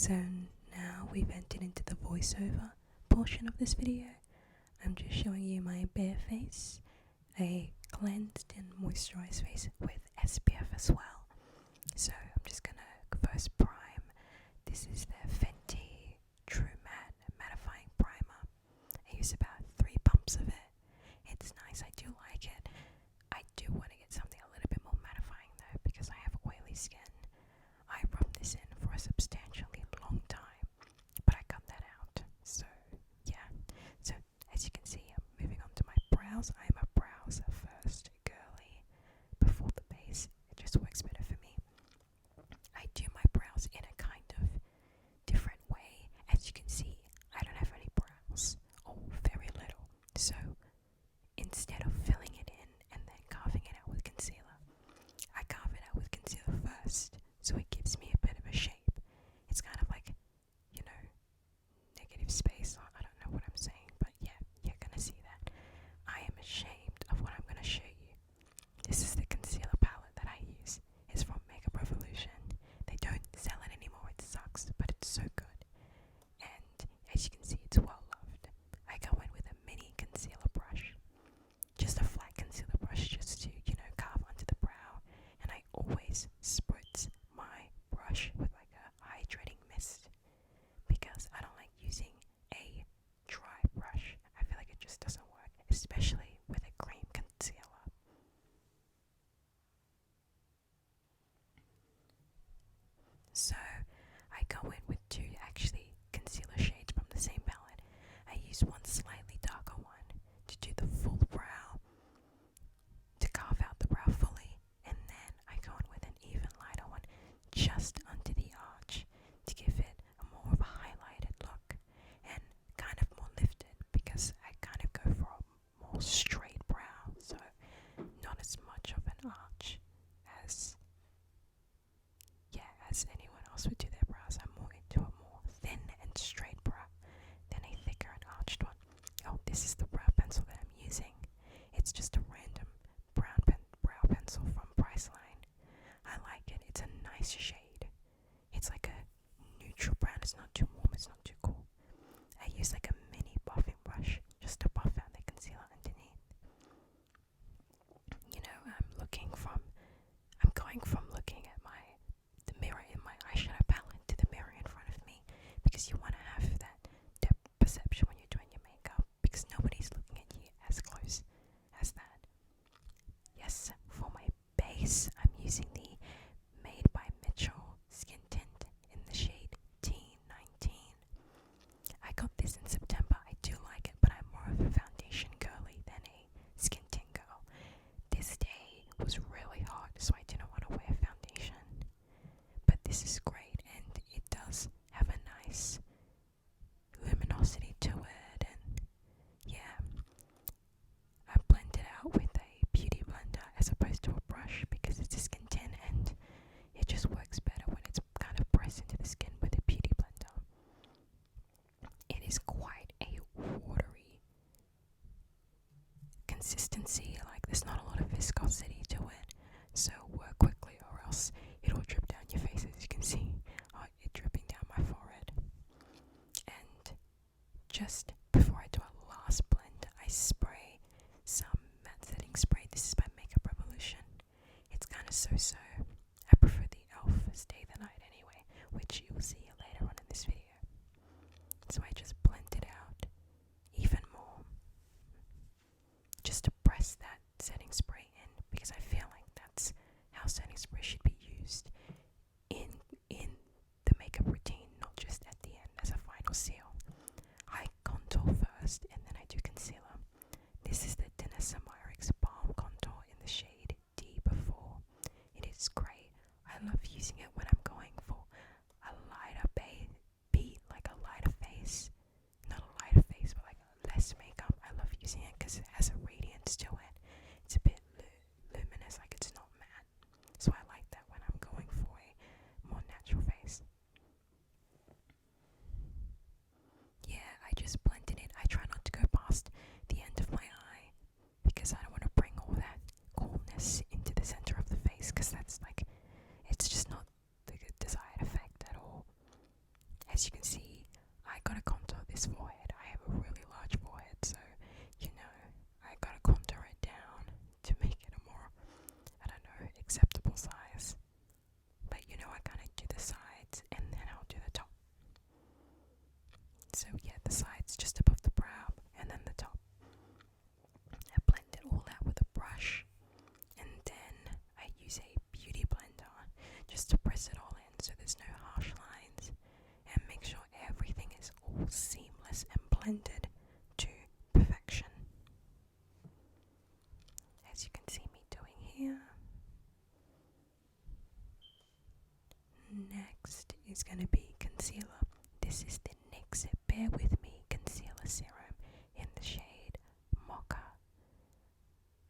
So now we've entered into the voiceover portion of this video. I'm just showing you my bare face, a cleansed and moisturized face with SPF as well. So I'm just gonna first prime. This is the Fenty True Matte Mattifying Primer. I use about 3 pumps of it. It's nice, I do like it. I do want to get something a little bit more mattifying though, because I have oily skin. I rubbed this in for a substantially long time, but I cut that out. So yeah. So as you can see, I'm moving on to my brows. I'm a brows first girly before the base. It just works better for me. I do my brows in a kind of different way. As you can see, I don't have any brows, or very little. So instead of filling it in and then carving it out with concealer, I carve it out with concealer first, so it gives me a bit of a shape. It's kind of like, negative space. I don't know what I'm saying, but yeah, you're gonna see that. I am ashamed of what I'm gonna show you. This is the concealer palette that I use. It's from Makeup Revolution. They don't sell it anymore, it sucks, but it's so good. And as you can see, it's well loved. I go in with a mini concealer brush. Just a flat concealer brush, just to, carve under the brow. And I always spritz my brush with like a hydrating mist, because I don't like using a dry brush. I feel like it just doesn't work, especially with a cream concealer. So I go in with 2 actually concealer shades from the same palette. I use one slightly darker one to do the full brow, to carve out the brow fully, and then I go in with an even lighter one just under the arch to give it a more of a highlighted look and kind of more lifted, because I kind of go for a more straight brow, so not as much of an arch as anyone else would do their brows. I'm more into a more thin and straight brow than a thicker and arched one. Oh, this is the brow pencil that I'm using. It's just a random brow pencil from Priceline. I like it. It's a nice shade. It's like a neutral brown. It's not too warm, it's not too cool. I use like a mini buffing brush just to buff out the concealer underneath. I'm going from looking at the mirror in my eyeshadow palette to the mirror in front of me, because you want to have that depth perception when you're doing your makeup, because nobody's looking at you as close as that. Yes, for my base, I'm using the Made by Mitchell skin tint in the shade T19. I got this in September. I do like it, but I'm more of a foundation girly than a skin tint girl. This day was really hot, so I didn't want to wear foundation. But this is great, and it does have a nice luminosity to it, and yeah. I blend it out with a beauty blender as opposed to a brush, because it's a skin tint and it just works better when it's kind of pressed into the skin with a beauty blender. It is quite a watery consistency, like there's not a lot of viscosity to it, so work quickly or else it'll drip down your face. As you can see, it dripping down my forehead. And just before I do a last blend, I spray some matte setting spray. This is by Makeup Revolution. It's kind of so-so. I prefer the e.l.f. Stay the Night anyway, which you will see later on in this video. So I just blend it out even more, just to press that setting spray in, because I feel like that's how setting spray should be used in the makeup routine, not just at the end as a final seal. I contour first and then I do concealer. This is the Denisa Myricks Balm Contour in the shade D4. It is great. I love using it when I'm going for a lighter beat, like a lighter face. Not a lighter face, but like less makeup. I love using it because it has a radiance to it. It's a bit luminous, like it's not matte. So I like that when I'm going for a more natural face. Yeah, I just blended it. I try not to go past the end of my eye, because I don't want to bring all that coolness into the center of the face, because that's like, it's just not the desired effect at all. this forehead. I have a really large forehead, so I gotta contour it down to make it a more, I don't know, acceptable size. But I kind of do the sides and then I'll do the top. So yeah, the sides just above the brow and then the top. I blend it all out with a brush, and then I use a beauty blender just to press it all in so there's no harsh lines and make sure everything is all seamless and blended to perfection. As you can see me doing here. Next is going to be concealer. This is the NYX Bear With Me Concealer Serum in the shade Mocha.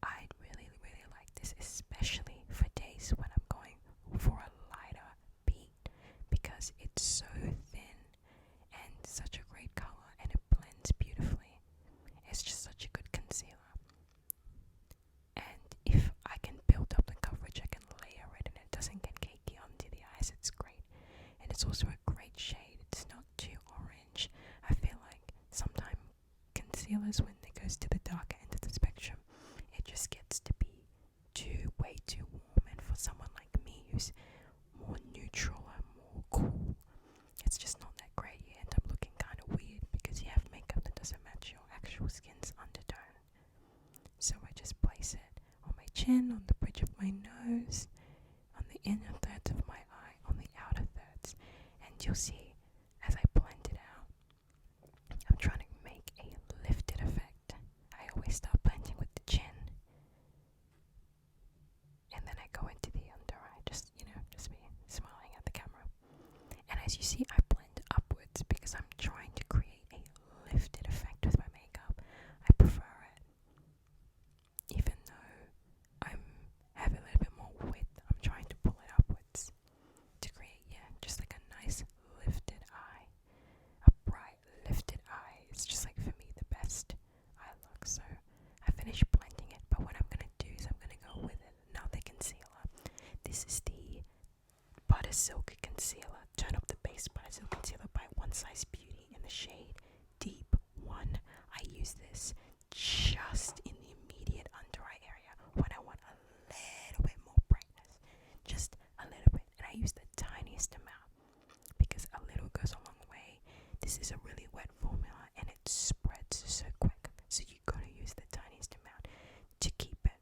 I really, really like this, especially for days when I'm going for a lighter beat, because it's so thin and such a great color and it blends beautifully. It's just such a good concealer. And if I can build up the coverage, I can layer it and it doesn't get cakey onto the eyes. It's great. And it's also a great shade. It's not too orange. I feel like sometimes concealers, when it goes to the darker end of the spectrum, it just gets to be way too warm. And for someone like me who's more neutral and more cool, it's just not that great. You end up looking kind of weird because you have makeup that doesn't match your actual skin's undertone. So I just place it on my chin, on the bridge of my nose, on the inner thirds of my eye, on the outer thirds, and you'll see as I blend it out, I'm trying to make a lifted effect. I always start blending with the chin, and then I go into the under eye, just be smiling at the camera. And as you see, I blend upwards because I'm trying to create a lifted effect with my makeup. I prefer it. Even though I have a little bit more width, I'm trying to pull it upwards to create, just like a nice lifted eye. A bright lifted eye is just like, for me, the best eye look. So I finished blending it, but what I'm going to do is I'm going to go with another concealer. This is the Butter Silk Concealer. Turn Up the Base Butter Silk Concealer by One Size Beauty in the shade Deep 1. I use this just in the immediate under eye area when I want a little bit more brightness, just a little bit, and I use the tiniest amount because a little goes a long way. This is a really wet formula and it spreads so quick, so you gotta use the tiniest amount to keep it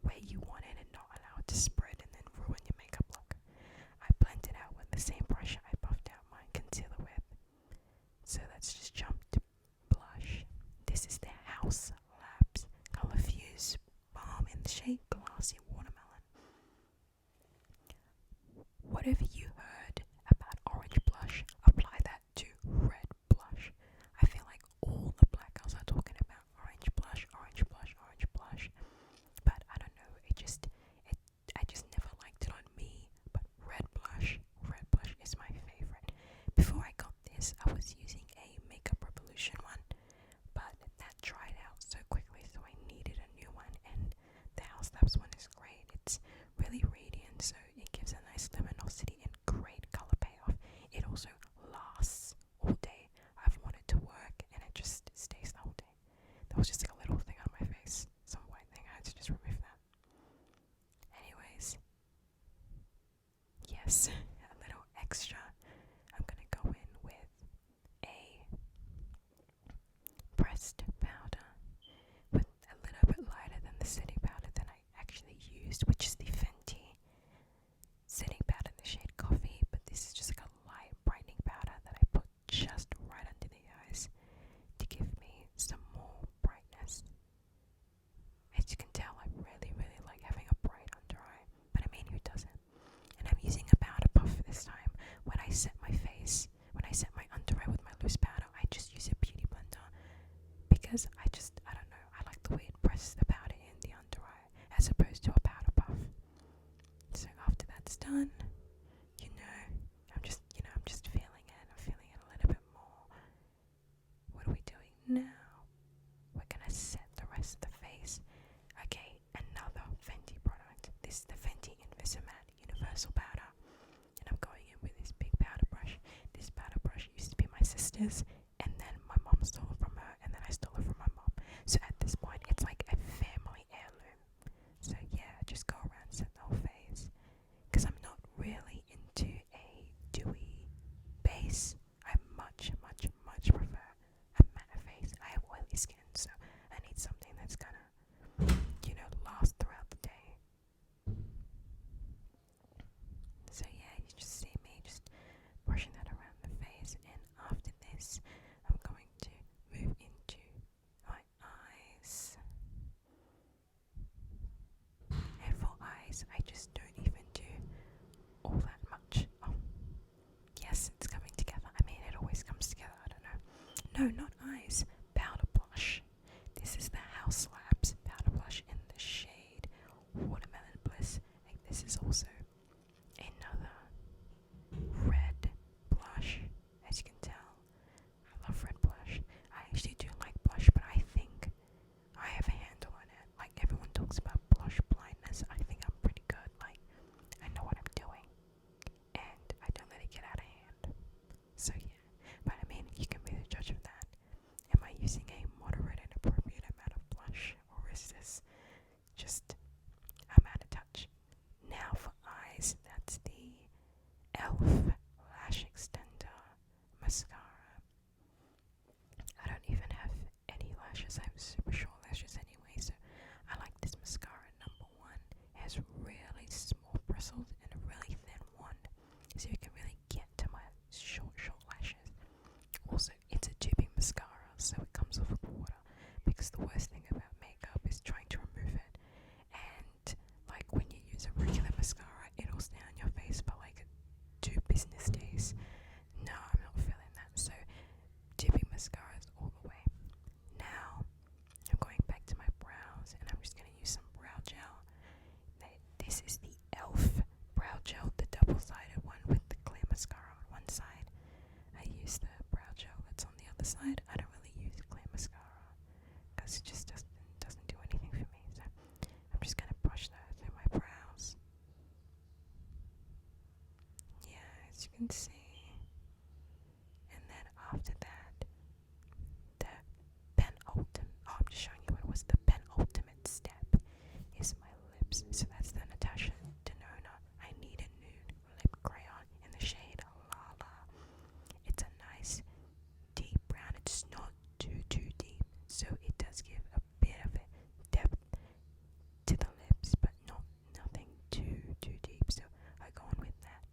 where you want it and not allow it to spread and then ruin your makeup look. I blend it out with the same brush I buffed out my concealer with. So let's just jump to blush. This is the House Labs Color Fuse Balm in the shade Glassy Watermelon. Whatever you heard about orange blush, apply that to red blush. I feel like all the black girls are talking about orange blush, orange blush, orange blush. But I don't know, I just never liked it on me. But red blush is my favorite. Before I got this, I was using a Makeup Revolution one, but that dried out so quickly, so I needed a new one, and the House Labs one is great. It's really radiant, so it gives a nice luminosity and great color payoff. It also lasts all day. I've worn it to work, and it just stays the whole day. That was just like a little thing on my face, some white thing. I had to just remove that. Anyways, yes, a little extra. I'm gonna go in with a pressed powder with a little bit lighter than the setting powder that I actually used, which is the Fenty setting powder in the shade Coffee, but this is just like a light brightening powder that I put just right under the eyes to give me some more brightness. As you can tell, I really, really like having a bright under eye, but I mean, who doesn't? And I'm using a powder puff this time. When I set my under eye with my loose powder, I just use a beauty blender because I don't know, I like the way it presses the powder in the under eye as opposed to a powder puff. So after that's done, I'm just feeling it. I'm feeling it a little bit more. What are we doing now? We're gonna set the rest of the face. Okay, another Fenty product. This is the Fenty Invisimatte Universal Powder. And I'm going in with this big powder brush. This powder brush used to be my sister's, and then no, not eyes, powder blush. This is the House Labs powder blush in the shade Watermelon Bliss. And this is also another red blush. As you can tell, I love red blush. I actually do like blush, but I think I have a handle on it. Like, everyone talks about blush blindness. I think I'm pretty good. Like, I know what I'm doing, and I don't let it get out of hand. So yeah, but I mean, you can be the judge of that. Am I using a moderate and appropriate amount of blush, or is this just I'm out of touch? Now for eyes, that's the e.l.f. Lash Extender Mascara. I don't even have any lashes. I have super short lashes anyway, so I like this mascara. Number one, it has really small bristles and a really thin one, so you can really get to my short lashes. Also, it's a tubing mascara, so it comes off with water, because the worst thing about makeup is trying to remove it. And like, when you use a regular mascara, it'll stay on your face for like 2 business days. No, I'm not feeling that. So tubing mascaras all the way. Now I'm going back to my brows, and I'm just going to use some brow gel. This is the e.l.f. brow gel, the double-sided one with the clear mascara on one side. I use the brow gel that's on the other side. I don't really use clear mascara because it just doesn't do anything for me. So I'm just going to brush that through my brows. Yeah, as you can see. And then after that, the penultimate, I'm just showing you what it was, the penultimate step is my lips. So that's the Natasha Denona I Need a Nude Lip Crayon in the shade Lala. It's a nice deep brown. It's not too deep, so it does give a bit of a depth to the lips, but nothing too deep. So I go on with that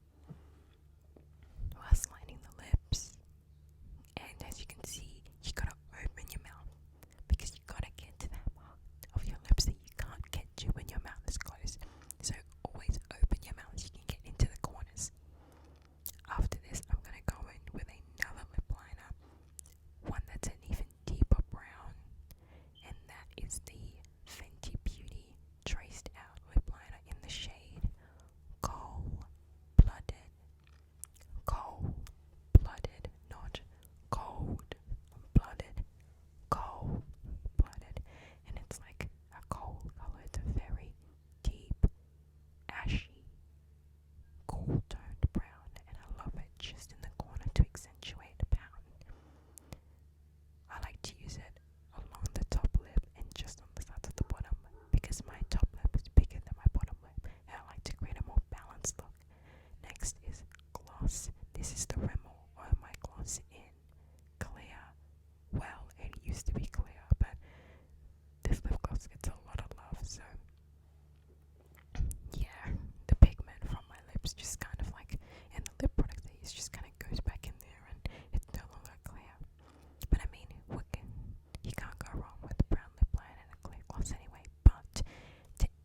whilst lining the lips. And as you can see, you gotta open your mouth, because you gotta get to that part of your lips that you can't get to when your mouth is closed. So always open your mouth so you can get into the corners. After this, I'm gonna go in with another lip liner, one that's an even deeper brown, and that is the Fenty Beauty Traced Out Lip Liner in the shade Cold Blooded. Cold Blooded, not cold blooded. Cold Blooded. And it's like a cold color. It's a very deep, ashy, cool toned brown, and I love it just in the corner to accentuate the pound. I like to use it along the top lip and just on the sides of the bottom, because my top lip is bigger than my bottom lip, and I like to create a more balanced look. Next is gloss. This is the Rimmel or my gloss in clear. Well, it used to be clear, but this lip gloss gets a lot of love, so yeah, the pigment from my lips just kind of like, and the lip product I use just kind of goes back in there, and it's no longer clear. But I mean, you can't go wrong with a brown lip liner and a clear gloss anyway. But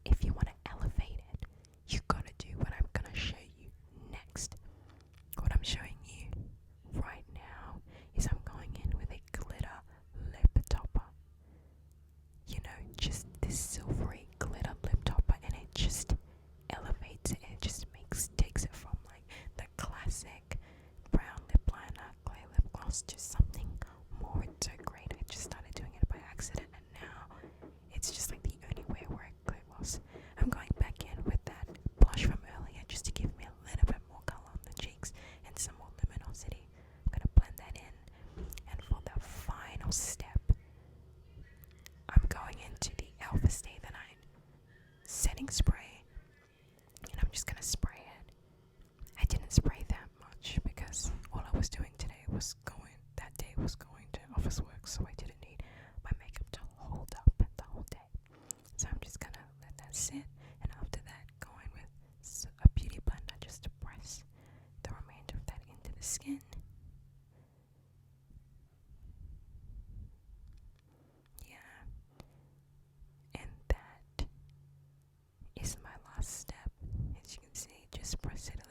if you want to elevate it, you gotta do what I'm gonna show you next. What I'm showing you right now is I'm going in with a glitter lip topper. You know, just this silvery glitter lip topper, and it just elevates it, and it just takes it from like the classic brown lip liner, clear lip gloss to something more. It's so great. I just started doing it by accident, and now it's just like the only way I wear clear gloss. I'm going back in with that blush from earlier just to give me a little bit more color on the cheeks and some more luminosity. I'm going to blend that in, and for the final step, I'm going into the e.l.f. Stay the Night setting spray, and I'm just going to spray it. I didn't spray that much because all I was doing that day was going to office work, so I didn't need my makeup to hold up the whole day. So I'm just going to let that sit, and after that, go in with a beauty blender just to press the remainder of that into the skin. Yeah. And that is my last step. As you can see, just press it a